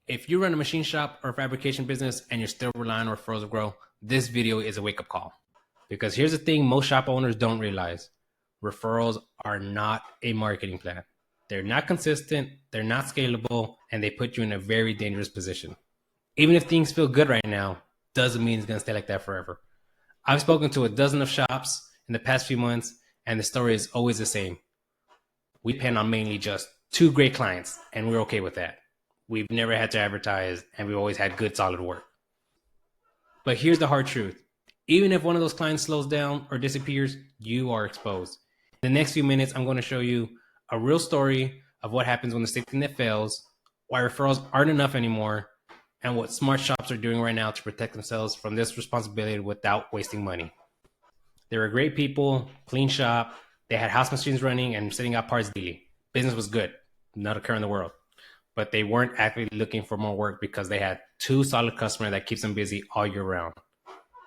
If you run a machine shop or fabrication business and you're still relying on referrals to grow, this video is a wake-up call. Because here's the thing most shop owners don't realize. Referrals are not a marketing plan. They're not consistent, they're not scalable, and they put you in a very dangerous position. Even if things feel good right now, doesn't mean it's going to stay like that forever. I've spoken to a dozen of shops in the past few months, and the story is always the same. We depend on mainly just 2 great clients, and we're okay with that. We've never had to advertise, and we've always had good, solid work. But here's the hard truth. Even if one of those clients slows down or disappears, you are exposed. In the next few minutes, I'm going to show you a real story of what happens when the safety net fails, why referrals aren't enough anymore, and what smart shops are doing right now to protect themselves from this responsibility without wasting money. They were great people, clean shop, they had house machines running and sitting out parts daily. Business was good, not a care in the world. But they weren't actively looking for more work because they had 2 solid customers that keeps them busy all year round.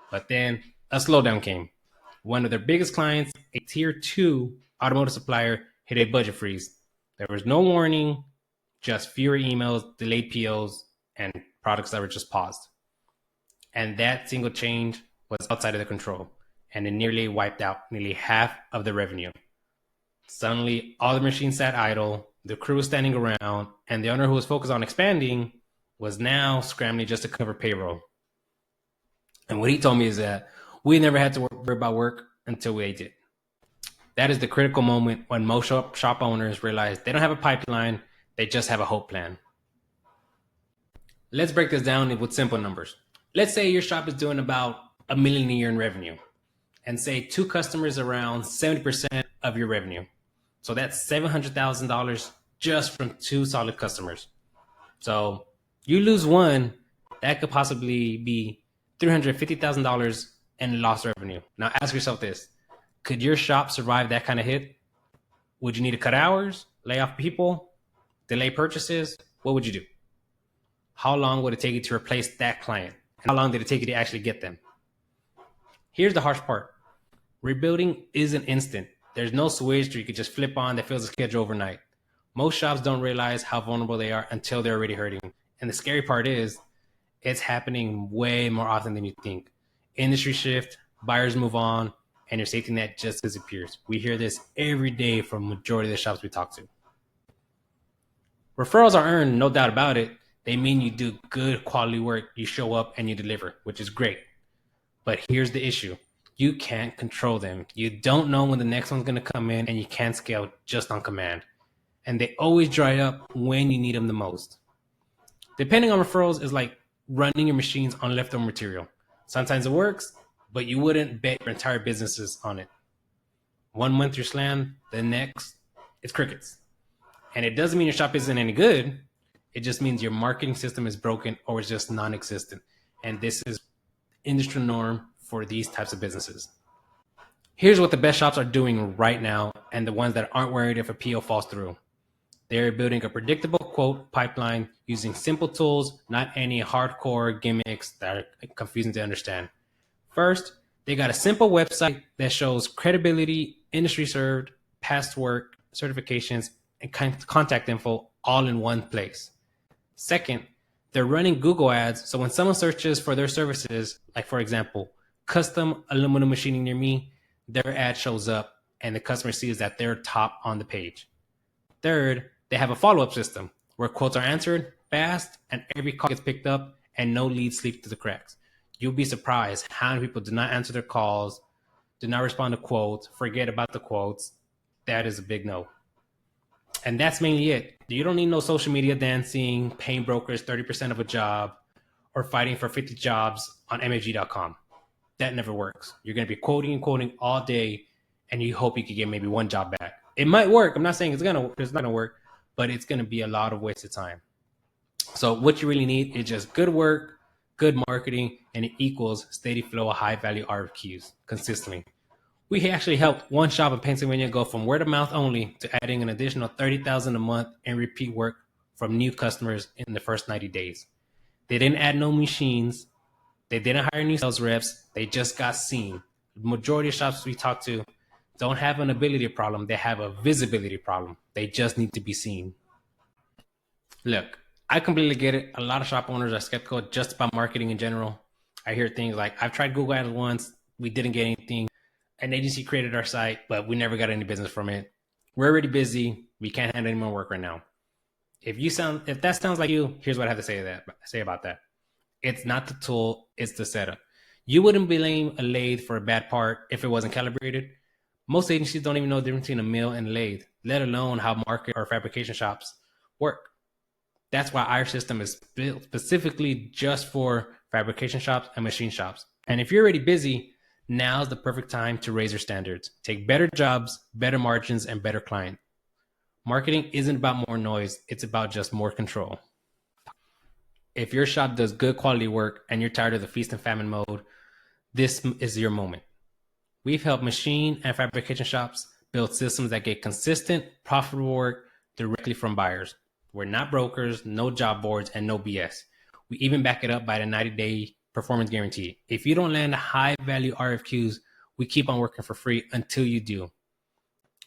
But then a slowdown came. One of their biggest clients, a tier 2 automotive supplier, hit a budget freeze. There was no warning, just fewer emails, delayed POs, and products that were just paused. And that single change was outside of their control, and it nearly wiped out nearly half of the revenue. Suddenly, all the machines sat idle, the crew was standing around, and the owner who was focused on expanding was now scrambling just to cover payroll. And what he told me is that we never had to worry about work until we did. That is the critical moment when most shop owners realize they don't have a pipeline, they just have a hope plan. Let's break this down with simple numbers. Let's say your shop is doing about $1 million a year in revenue, and say 2 customers around 70% of your revenue. So that's $700,000 just from 2 solid customers. So you lose one, that could possibly be $350,000 in lost revenue. Now ask yourself this, could your shop survive that kind of hit? Would you need to cut hours, lay off people, delay purchases? What would you do? How long would it take you to replace that client? And how long did it take you to actually get them? Here's the harsh part. Rebuilding isn't instant. There's no switch that you could just flip on that fills the schedule overnight. Most shops don't realize how vulnerable they are until they're already hurting. And the scary part is, it's happening way more often than you think. Industry shift, buyers move on, and your safety net just disappears. We hear this every day from majority of the shops we talk to. Referrals are earned, no doubt about it. They mean you do good quality work, you show up and you deliver, which is great. But here's the issue. You can't control them. You don't know when the next one's going to come in, and you can't scale just on command. And they always dry up when you need them the most. Depending on referrals is like running your machines on leftover material. Sometimes it works, but you wouldn't bet your entire businesses on it. 1 month you're slammed, the next it's crickets. And it doesn't mean your shop isn't any good. It just means your marketing system is broken or it's just non-existent. And this is industry norm for these types of businesses. Here's what the best shops are doing right now, and the ones that aren't worried if a PO falls through. They're building a predictable quote pipeline using simple tools, not any hardcore gimmicks that are confusing to understand. First, they got a simple website that shows credibility, industry served, past work, certifications, and contact info all in one place. Second, they're running Google ads, so when someone searches for their services, like for example, custom aluminum machining near me, their ad shows up and the customer sees that they're top on the page. Third, they have a follow-up system where quotes are answered fast and every call gets picked up and no leads slip through the cracks. You'll be surprised how many people do not answer their calls, do not respond to quotes, forget about the quotes. That is a big no. And that's mainly it. You don't need no social media dancing, paying brokers 30% of a job, or fighting for 50 jobs on MFG.com. That never works. You're going to be quoting and quoting all day, and you hope you can get maybe 1 job back. It might work. I'm not saying it's not going to work, but it's going to be a lot of wasted time. So what you really need is just good work, good marketing, and it equals steady flow of high-value RFQs consistently. We actually helped one shop in Pennsylvania go from word of mouth only to adding an additional $30,000 a month in repeat work from new customers in the first 90 days. They didn't add no machines. They didn't hire new sales reps. They just got seen. The majority of shops we talk to don't have an ability problem. They have a visibility problem. They just need to be seen. Look, I completely get it. A lot of shop owners are skeptical just about marketing in general. I hear things like, I've tried Google Ads once, we didn't get anything. An agency created our site, but we never got any business from it. We're already busy. We can't handle any more work right now. If that sounds like you, here's what I have to say about that. It's not the tool, it's the setup. You wouldn't blame a lathe for a bad part if it wasn't calibrated. Most agencies don't even know the difference between a mill and a lathe, let alone how market or fabrication shops work. That's why our system is built specifically just for fabrication shops and machine shops. And if you're already busy, now's the perfect time to raise your standards. Take better jobs, better margins, and better client. Marketing isn't about more noise, it's about just more control. If your shop does good quality work and you're tired of the feast and famine mode, this is your moment. We've helped machine and fabrication shops build systems that get consistent, profitable work directly from buyers. We're not brokers, no job boards, and no BS. We even back it up by the 90-day performance guarantee. If you don't land high-value RFQs, we keep on working for free until you do.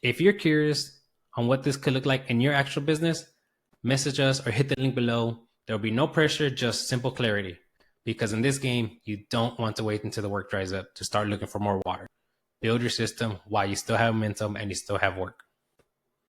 If you're curious on what this could look like in your actual business, message us or hit the link below. There'll be no pressure, just simple clarity. Because in this game, you don't want to wait until the work dries up to start looking for more water. Build your system while you still have momentum and you still have work.